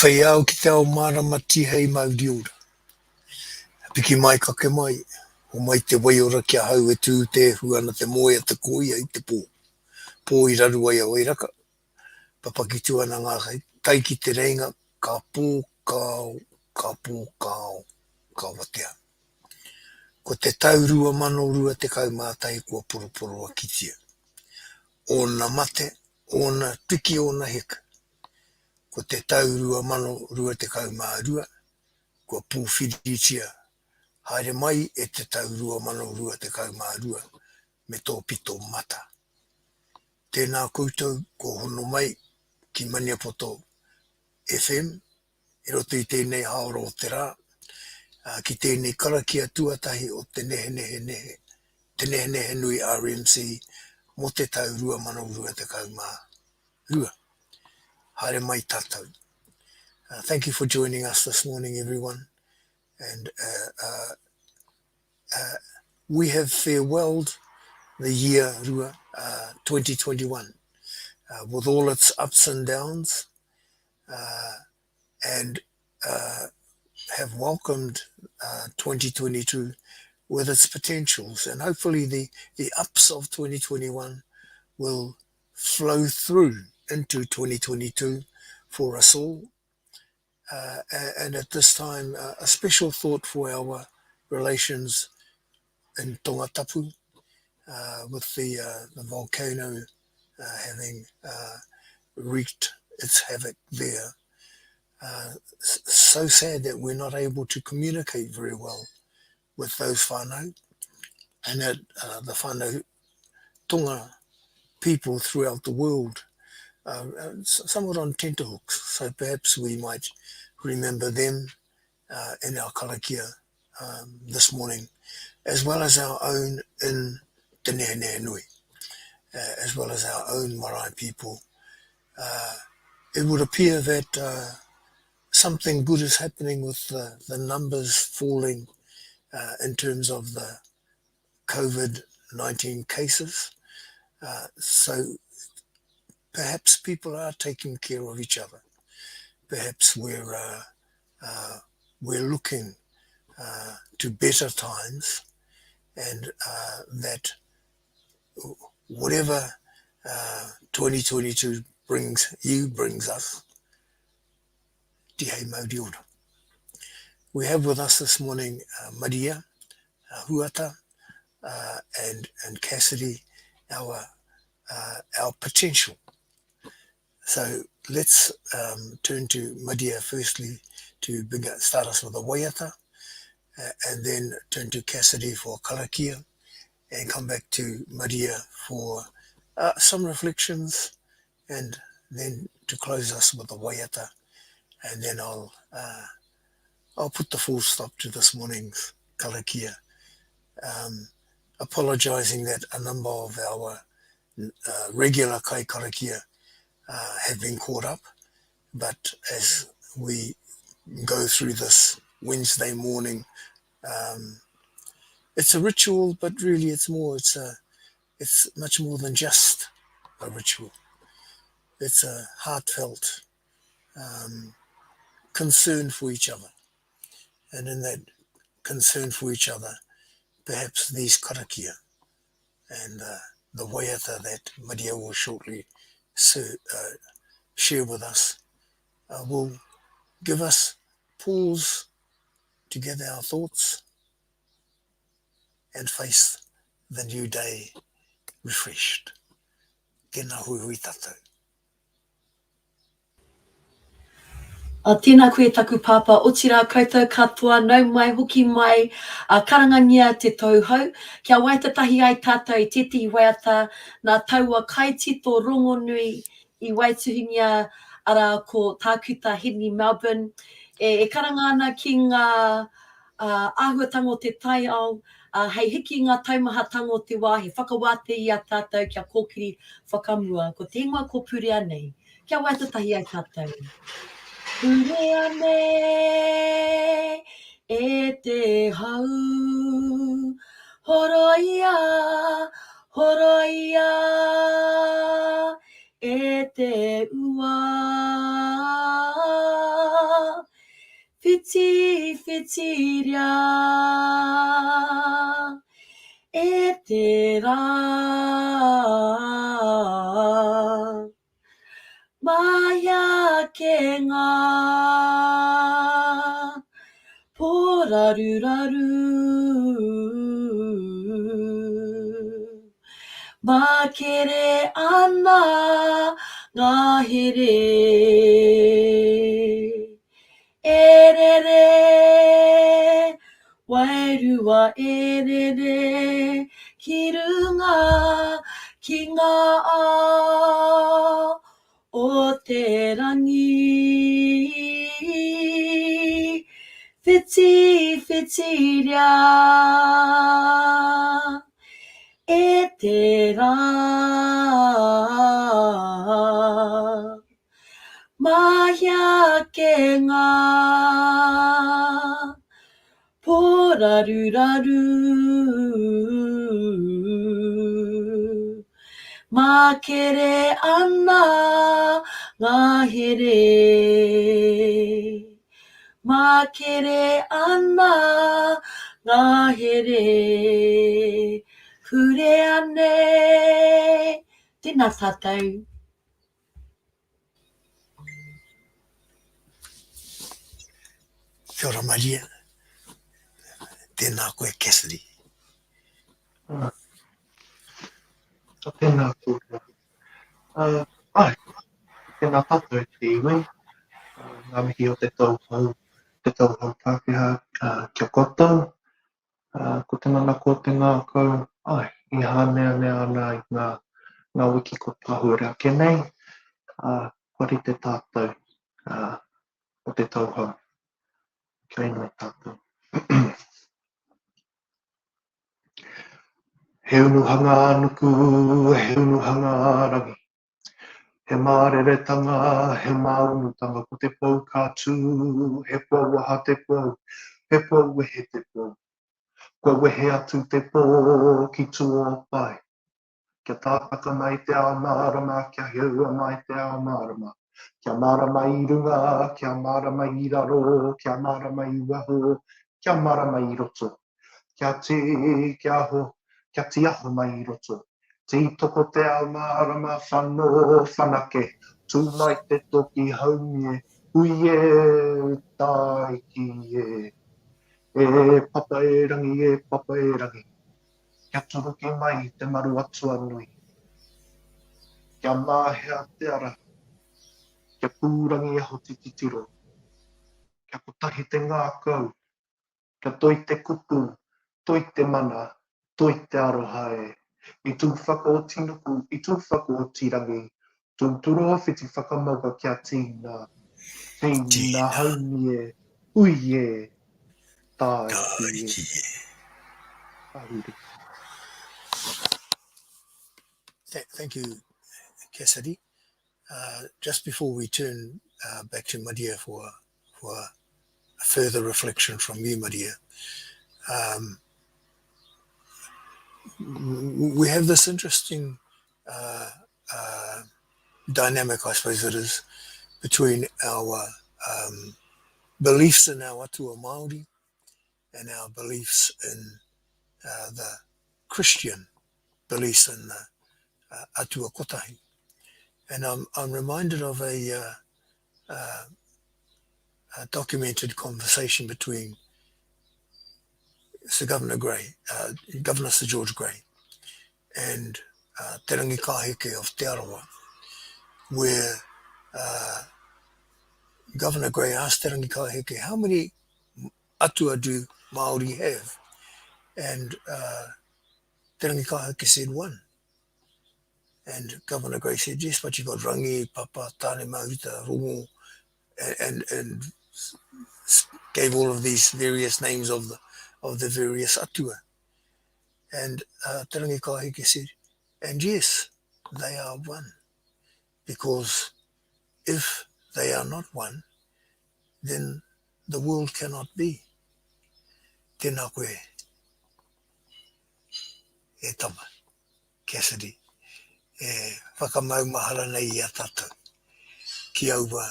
whai au ki te ao mārama tihei mauri ora. Piki mai kake mai. O mai te wai ora kia hau e tū te huana te moe te koi ai te pō. Pō I raru ai a wairaka. Papaki tuana ngā kai ki te reinga ka pō kāo, ka pō kāo, ka watea. Ko te taurua mano rua te kaumātai kua poroporoakitia. Ona mate, ona piki ona heke. Ko te taurua mano rua te kaumārua, kua pōwhiritia. Haere mai e te taurua mano rua te kaumārua, me tō pito mata. Tēnā koutou, ko hono mai ki Maniapoto FM, I roto I tēnei haoro o tērā, ki tēnei karakia tuatahi o te Nehenehenui RMC, mo te taurua mano rua te kaumārua. Haere mai tātou. Thank you for joining us this morning, everyone. And we have farewelled the year rua 2021 with all its ups and downs, and have welcomed 2022 with its potentials. And hopefully the ups of 2021 will flow through into 2022 for us all. And at this time, a special thought for our relations in Tonga Tapu, with the volcano having wreaked its havoc there. So sad that we're not able to communicate very well with those whānau, and that the whānau Tonga people throughout the world, somewhat on tenterhooks. So perhaps we might remember them in our karakia this morning, as well as our own in Te Nehenehenui, as well as our own marae people. It would appear that something good is happening with the numbers falling in terms of the COVID-19 cases. So perhaps people are taking care of each other. Perhaps we're looking to better times, and that whatever 2022 brings us, tihei mauri ora. We have with us this morning Maria, Huata, and Cassidy, our potential. So let's turn to Maria firstly to start us with a waiata, and then turn to Cassidy for karakia, and come back to Maria for some reflections, and then to close us with a waiata, and then I'll put the full stop to this morning's karakia, apologising that a number of our regular kai karakia have been caught up, but as we go through this Wednesday morning, it's a ritual, but really it's much more than just a ritual. It's a heartfelt concern for each other, and in that concern for each other, perhaps these karakia and the waiata that Maria will shortly share with us will give us pause to gather our thoughts and face the new day refreshed. Tēnā hui tātou. Tēnā koe taku pāpā, o tira koutou katoa, nau mai, hoki mai, karangangia te tauhau. Kia waita tahi ai tātou I tēti waiata, nā taua kai tito rongonui I waituhingia ara ko tākuta Hidney Melbourne. E karanga ana ki ngā āhuatanga o te tai ao, hei hiki ngā taumahatanga o te wā, he whakawāte I a tātou kia kōkiri whakamua. Ko te ingoa ko purea nei. Kia waita tahi ai tātou. Purea nei e te hau, horoia, horoia e te ua, whitiria, tērā. Maya ke ngā poraruraru, makere ana ngā haere, erere, wairua erere, ki runga, ki ngā o te rangi, whitiria, tērā. Mahia ke ngā poraruraru, makere ana ngā haere, makere ana ngā haere, hure ane. Tēnā tātou. Kia ora Maria. Tēnā koe Cassidy. Tēnā kōrua. Ai, tēnā tātou te iwi. Ngā mihi o te tauhou Pākehā kia koutou. Ko te mana ko te ngākau, ai, I hānea ana I ngā wiki ko tāhurea ēnei. Kori te tātou o te tauhou. Kia inoi tātou. He unuhanga anuku, he unuhanga arangi. He māreretanga, he māunutanga ko te pou kātū, he pou waha te pou, he pou wehe te pou. Kua wehe atu te pou ki tū o pai. Kia tāpaka mai te ao mārama, kia heua mai te ao mārama. Kia mārama I runga, kia mārama I raro, kia mārama I waho, kia mārama I roto. Kia te, kia ho, kia te aho mai I roto. Te toko te ao mārama whano whanake, tū mai te toki haumie, ui tai ki papa rangi. Kia turuki mai te maru atua nui. Kia māhea te ara, kia pūrangi aho tititiro. Kia kotahi te ngākau, kia toi te kupu, toi te mana, toi te arohae. I tū whaka o tinuku, I tū whaka o tirangi, tū turoa whiti whakamauka kia tīna. Tīna haumie, uie, tai ki ahuri. Thank you, Cassidy. Just before we turn back to Maria for a further reflection from you, Maria, we have this interesting dynamic, I suppose it is, between our beliefs in our atua Māori and our beliefs in the Christian beliefs in the atua kotahi. And I'm reminded of a documented conversation between Sir Governor Grey, Governor Sir George Grey, and Te Rangi Ka Heke of Te Arawa, where Governor Grey asked Te Rangi Ka Heke, how many atua do Māori have? And Te Rangi Ka Heke said one. And Governor Grey said, yes, but you got rangi, papa, tāne, mauta, rongo, and gave all of these various names of the various atua. And Te Rangi Ka Heke said, and yes, they are one. Because if they are not one, then the world cannot be. Tēnā koe, tama, Cassidy, whakamau mahara nei I a tātou, ki aua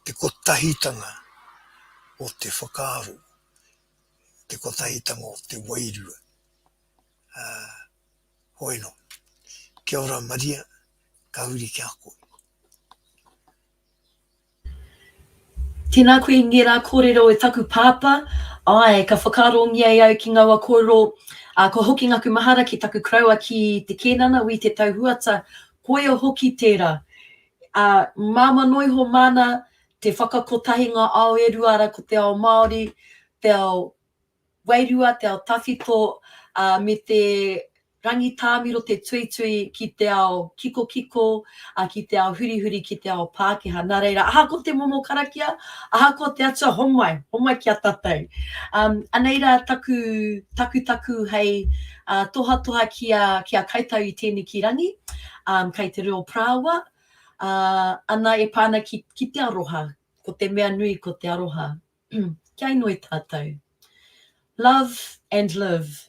te kotahitanga o te whakaaro, te kotahitanga o te wairua. Hoi no. Kia ora Maria, ka huri ki a koe. Tēnā koe ngira kōrero e taku pāpa. Ai, ka whakarongia au ki ngā wā kōrero. Ko hoki ngaku mahara ki taku kraua ki te kēnana, wi te tauhuata. Koe o hoki tērā. Māma noi ho mana, te whakakotahinga ao e ruara ko te ao Māori, te ao wairua, te ao tawhito, me te rangi tāmiro, te tuitui ki te ao kiko, ki te ao hurihuri, ki te ao Pākehā. Nā reira, aha ko te momo karakia, aha ko te atua homai ki a tātou. Aneira taku hei toha ki a kaitau I tēnei ki rangi, kei te reo prāua, ana e pāna ki te aroha, ko te mea nui ko te aroha. Kia inoi tātou. Love and live.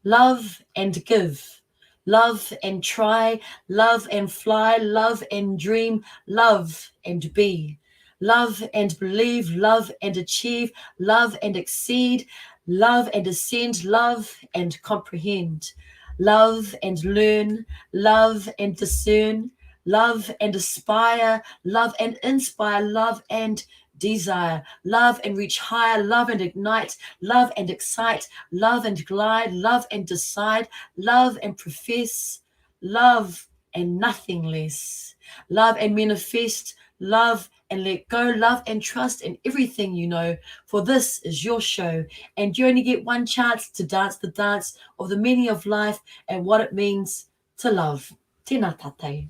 Love and give. Love and try. Love and fly. Love and dream. Love and be. Love and believe. Love and achieve. Love and exceed. Love and ascend. Love and comprehend. Love and learn. Love and discern. Love and aspire. Love and inspire. Love and desire, love and reach higher, love and ignite, love and excite, love and glide, love and decide, love and profess, love and nothing less, love and manifest, love and let go, love and trust in everything you know, for this is your show, and you only get one chance to dance the dance of the meaning of life and what it means to love. Tēnā tātou.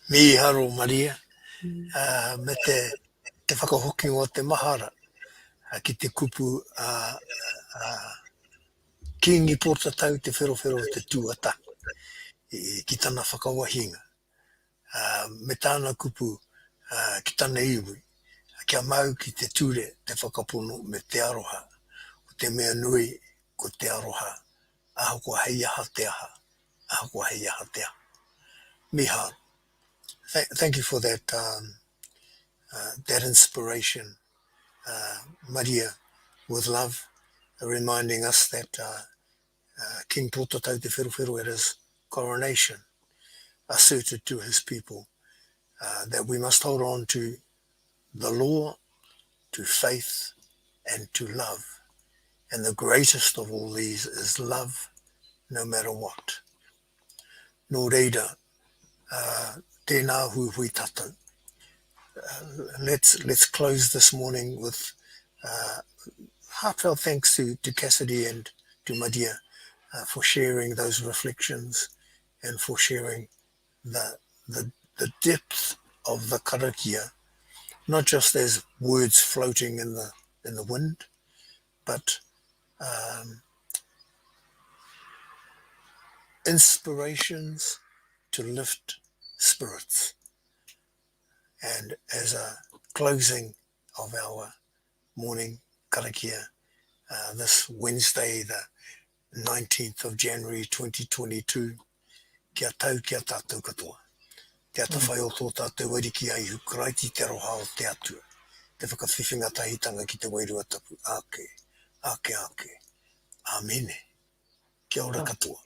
Mi haro Maria, me te whakahoki o te mahara, ki te kupu Kīngi pōtatau te wherowhero te tūata, ki tana whakawahinga. Me tāna kupu ki tana iwi, kia mau ki te ture te whakapono me te aroha, ko te mea nui ko te aroha, aha ko hei aha te aha, aha ko hei aha te aha. Mi haro. Thank you for that that inspiration, Maria, with love, reminding us that King Pōtatau te Wherowhero at his coronation asserted to his people that we must hold on to the law, to faith, and to love. And the greatest of all these is love, no matter what. Nō reira, tēnā hui tātou. Let's close this morning with heartfelt thanks to Cassidy and to Maria for sharing those reflections and for sharing the depth of the karakia, not just as words floating in the wind, but inspirations to lift spirits. And as a closing of our morning karakia, this Wednesday, the 19th of January 2022, kia tau kia tātou katoa. Te atawhai o tō tātou ariki ai hukaraiti te roha o te atua. Te whakawhiwhinga tahitanga ki te wairua tapu. Ake. Amene. Kia ora katoa.